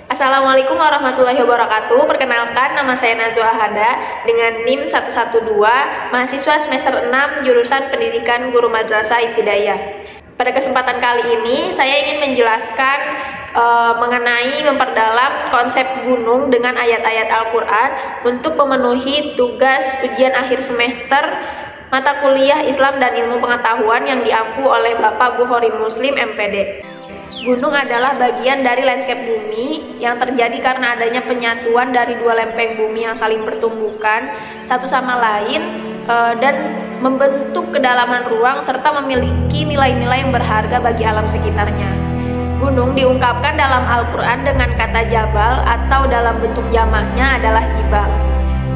Assalamualaikum warahmatullahi wabarakatuh. Perkenalkan, nama saya Nazwa Ahada dengan NIM 112, mahasiswa semester 6 jurusan Pendidikan Guru Madrasah Ibtidaiyah. Pada kesempatan kali ini saya ingin menjelaskan mengenai memperdalam konsep gunung dengan ayat-ayat Al-Quran untuk memenuhi tugas ujian akhir semester mata kuliah Islam dan Ilmu Pengetahuan yang diampu oleh Bapak Bukhari Muslim MPD. Gunung adalah bagian dari landscape bumi yang terjadi karena adanya penyatuan dari dua lempeng bumi yang saling bertumbukan satu sama lain dan membentuk kedalaman ruang serta memiliki nilai-nilai yang berharga bagi alam sekitarnya. Gunung diungkapkan dalam Al-Quran dengan kata jabal atau dalam bentuk jamaknya adalah jibal.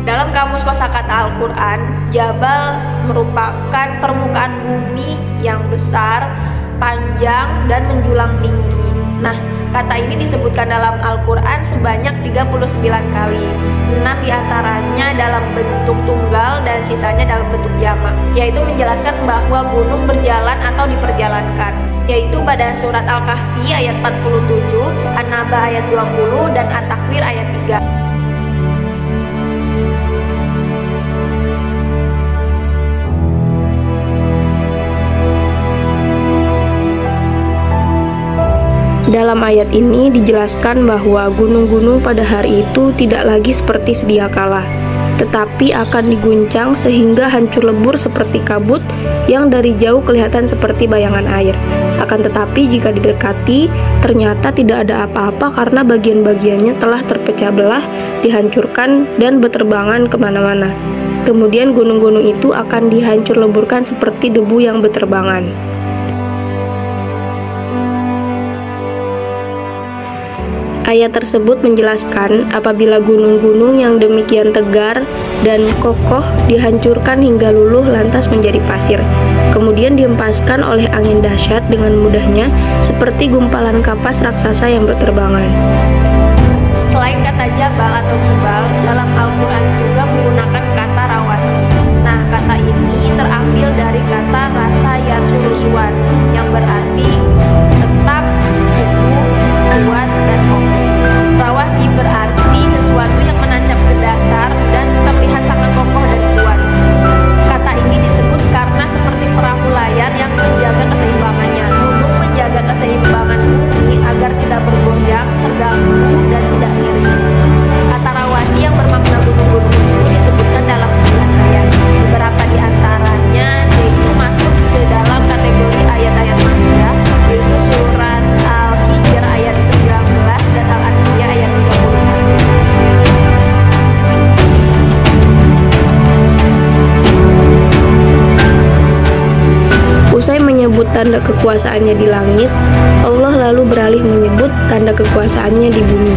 Dalam kamus kosakata Al-Quran, jabal merupakan permukaan bumi yang besar, panjang, dan menjulang tinggi. Nah, kata ini disebutkan dalam Al-Quran sebanyak 39 kali. 6 diantaranya dalam bentuk tunggal dan sisanya dalam bentuk jamak, yaitu menjelaskan bahwa gunung berjalan atau diperjalankan, yaitu pada surat Al-Kahfi ayat 47, An-Naba ayat 20, dan At-Takwir ayat 3. Dalam ayat ini dijelaskan bahwa gunung-gunung pada hari itu tidak lagi seperti sedia kala, tetapi akan diguncang sehingga hancur lebur seperti kabut yang dari jauh kelihatan seperti bayangan air. Akan tetapi jika didekati, ternyata tidak ada apa-apa karena bagian-bagiannya telah terpecah belah, dihancurkan, dan berterbangan kemana-mana. Kemudian gunung-gunung itu akan dihancur leburkan seperti debu yang berterbangan. Ayat tersebut menjelaskan apabila gunung-gunung yang demikian tegar dan kokoh dihancurkan hingga luluh lantas menjadi pasir, kemudian dihempaskan oleh angin dahsyat dengan mudahnya seperti gumpalan kapas raksasa yang berterbangan. Selain kata jabal atau jibal, dalam Al-Quran juga menggunakan kata rawasi. Nah, kata ini terambil dari kata rasa yarsurusuan yang berarti tetap, teguh, kuat, dan kokoh. Rawasi berarti sesuatu yang menancap ke dasar dan terlihat sangat kokoh dan kuat. Kata ini disebut karena seperti perahu layar yang menjaga keseimbangannya. Gunung menjaga keseimbangan bumi agar tidak bergoyang, terganggu, dan tidak miring. Kata rawasi yang bermakna gunung-gunung itu disebutkan dalam 9 ayat. Beberapa di antaranya yaitu masuk ke dalam kategori ayat-ayat makkiyah, yaitu surat Al-Hijr ayat 19 dan Al-Anbiya ayat 31. Usai menyebut tanda kekuasaannya di langit, Allah lalu beralih menyebut tanda kekuasaannya di bumi.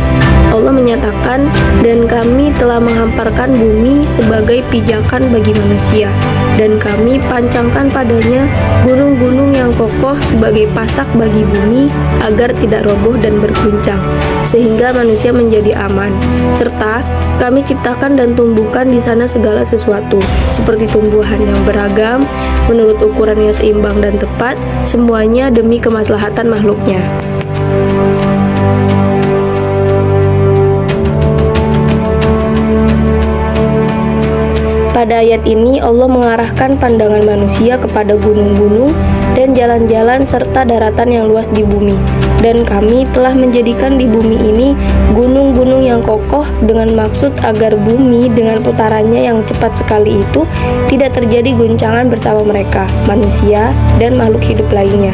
Allah menyatakan, dan kami telah menghamparkan bumi sebagai pijakan bagi manusia, dan kami pancangkan padanya gunung-gunung yang kokoh sebagai pasak bagi bumi agar tidak roboh dan berguncang, sehingga manusia menjadi aman. Serta kami ciptakan dan tumbuhkan di sana segala sesuatu, seperti tumbuhan yang beragam, menurut ukuran yang seimbang dan tepat, semuanya demi kemaslahatan makhluknya. Pada ayat ini Allah mengarahkan pandangan manusia kepada gunung-gunung dan jalan-jalan serta daratan yang luas di bumi. Dan kami telah menjadikan di bumi ini gunung-gunung yang kokoh dengan maksud agar bumi dengan putarannya yang cepat sekali itu tidak terjadi guncangan bersama mereka, manusia, dan makhluk hidup lainnya.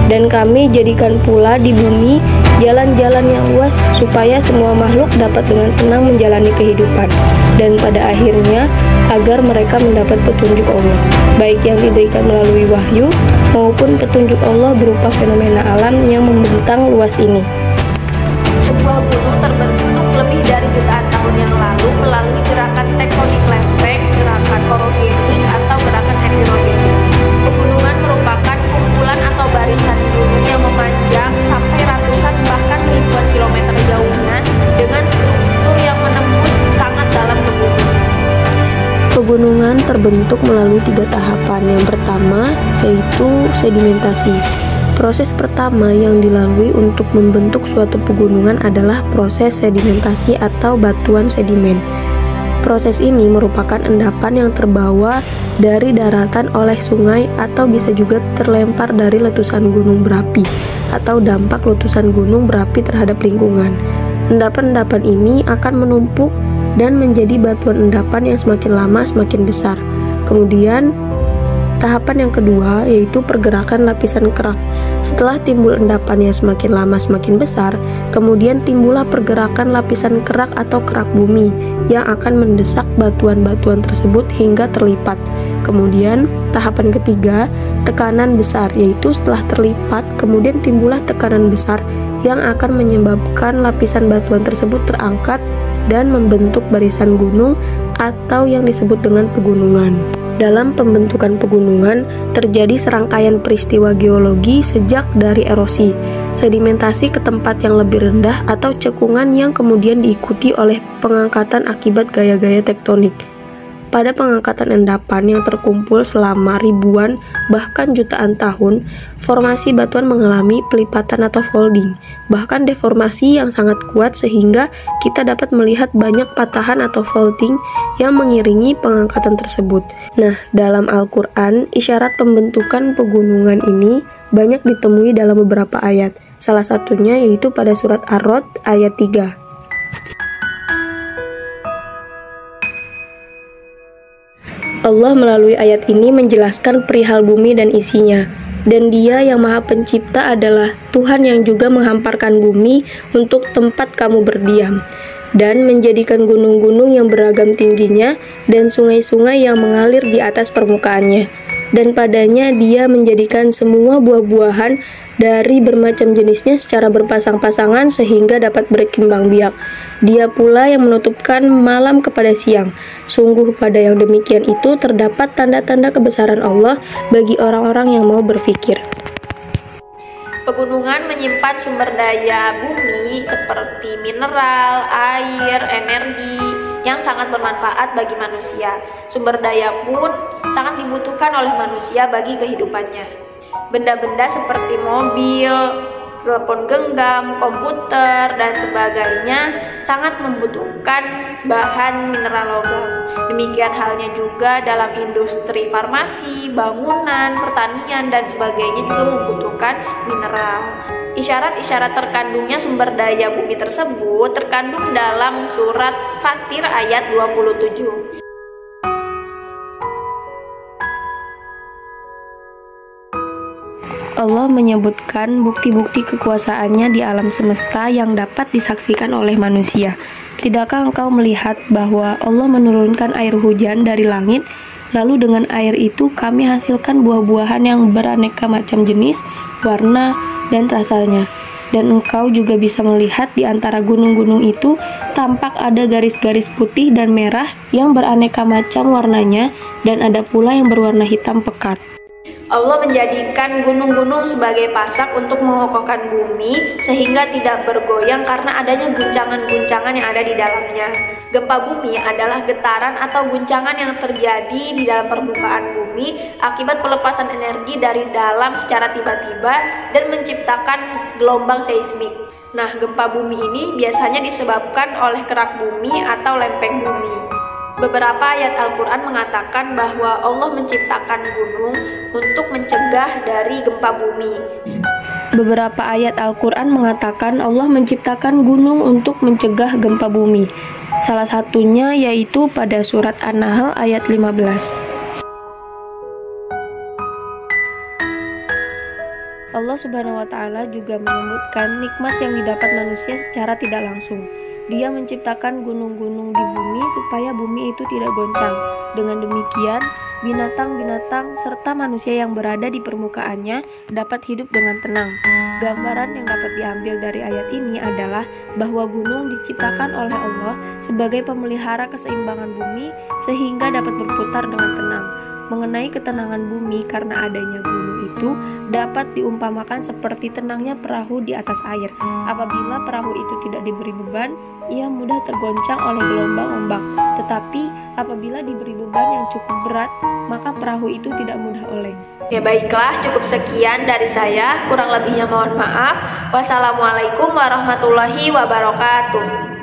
Dan kami jadikan pula di bumi jalan-jalan yang luas supaya semua makhluk dapat dengan tenang menjalani kehidupan, dan pada akhirnya agar mereka mendapat petunjuk Allah, baik yang diberikan melalui wahyu maupun petunjuk Allah berupa fenomena alam yang membentang luas ini. Sebuah gunung terbentuk lebih dari jutaan tahun yang lalu melalui gerakan tektonik lempeng, gerakan orogenik, atau gerakan heterogenik. Pegunungan merupakan kumpulan atau barisan gunung yang memanjang sampai ratusan bahkan ribuan kilometer jauhnya dengan struktur yang menembus sangat dalam ke bumi. Pegunungan terbentuk melalui 3 tahapan. Yang pertama yaitu sedimentasi. Proses pertama yang dilalui untuk membentuk suatu pegunungan adalah proses sedimentasi atau batuan sedimen. Proses ini merupakan endapan yang terbawa dari daratan oleh sungai atau bisa juga terlempar dari letusan gunung berapi atau dampak letusan gunung berapi terhadap lingkungan. Endapan-endapan ini akan menumpuk dan menjadi batuan endapan yang semakin lama semakin besar. Kemudian tahapan yang kedua yaitu pergerakan lapisan kerak. Setelah timbul endapan yang semakin lama semakin besar, kemudian timbullah pergerakan lapisan kerak atau kerak bumi yang akan mendesak batuan-batuan tersebut hingga terlipat. Kemudian tahapan ketiga, tekanan besar, yaitu setelah terlipat kemudian timbullah tekanan besar yang akan menyebabkan lapisan batuan tersebut terangkat dan membentuk barisan gunung atau yang disebut dengan pegunungan. Dalam pembentukan pegunungan, terjadi serangkaian peristiwa geologi sejak dari erosi, sedimentasi ke tempat yang lebih rendah atau cekungan yang kemudian diikuti oleh pengangkatan akibat gaya-gaya tektonik. Pada pengangkatan endapan yang terkumpul selama ribuan bahkan jutaan tahun, formasi batuan mengalami pelipatan atau folding, bahkan deformasi yang sangat kuat sehingga kita dapat melihat banyak patahan atau faulting yang mengiringi pengangkatan tersebut. Nah, dalam Al-Quran, isyarat pembentukan pegunungan ini banyak ditemui dalam beberapa ayat. Salah satunya yaitu pada surat Ar-Ra'd ayat 3. Allah melalui ayat ini menjelaskan perihal bumi dan isinya. Dan Dia yang Maha Pencipta adalah Tuhan yang juga menghamparkan bumi untuk tempat kamu berdiam, dan menjadikan gunung-gunung yang beragam tingginya dan sungai-sungai yang mengalir di atas permukaannya. Dan padanya Dia menjadikan semua buah-buahan dari bermacam jenisnya secara berpasang-pasangan sehingga dapat berkembang biak. Dia pula yang menutupkan malam kepada siang. Sungguh pada yang demikian itu terdapat tanda-tanda kebesaran Allah bagi orang-orang yang mau berfikir. Pegunungan menyimpan sumber daya bumi seperti mineral, air, energi yang sangat bermanfaat bagi manusia. Sumber daya pun sangat dibutuhkan oleh manusia bagi kehidupannya. Benda-benda seperti mobil, telepon genggam, komputer, dan sebagainya sangat membutuhkan bahan mineral logam. Demikian halnya juga dalam industri farmasi, bangunan, pertanian, dan sebagainya juga membutuhkan mineral. Isyarat-isyarat terkandungnya sumber daya bumi tersebut terkandung dalam surat Fatir ayat 27. Allah menyebutkan bukti-bukti kekuasaannya di alam semesta yang dapat disaksikan oleh manusia. Tidakkah engkau melihat bahwa Allah menurunkan air hujan dari langit, lalu dengan air itu kami hasilkan buah-buahan yang beraneka macam jenis, warna, dan rasanya. Dan engkau juga bisa melihat di antara gunung-gunung itu tampak ada garis-garis putih dan merah yang beraneka macam warnanya, dan ada pula yang berwarna hitam pekat. Allah menjadikan gunung-gunung sebagai pasak untuk mengokohkan bumi sehingga tidak bergoyang karena adanya guncangan-guncangan yang ada di dalamnya. Gempa bumi adalah getaran atau guncangan yang terjadi di dalam permukaan bumi akibat pelepasan energi dari dalam secara tiba-tiba dan menciptakan gelombang seismik. Nah, gempa bumi ini biasanya disebabkan oleh kerak bumi atau lempeng bumi. Beberapa ayat Al-Quran mengatakan bahwa Allah menciptakan gunung untuk mencegah dari gempa bumi. Beberapa ayat Al-Quran mengatakan Allah menciptakan gunung untuk mencegah gempa bumi. Salah satunya yaitu pada surat An-Nahl ayat 15. Allah Subhanahu wa Ta'ala juga menyebutkan nikmat yang didapat manusia secara tidak langsung. Dia menciptakan gunung-gunung di bumi supaya bumi itu tidak goncang. Dengan demikian, binatang-binatang serta manusia yang berada di permukaannya dapat hidup dengan tenang. Gambaran yang dapat diambil dari ayat ini adalah bahwa gunung diciptakan oleh Allah sebagai pemelihara keseimbangan bumi sehingga dapat berputar dengan tenang. Mengenai ketenangan bumi karena adanya gunung itu dapat diumpamakan seperti tenangnya perahu di atas air. Apabila perahu itu tidak diberi beban, ia mudah tergoncang oleh gelombang ombak. Tetapi apabila diberi beban yang cukup berat, maka perahu itu tidak mudah oleng. Ya baiklah, cukup sekian dari saya. Kurang lebihnya mohon maaf. Wassalamualaikum warahmatullahi wabarakatuh.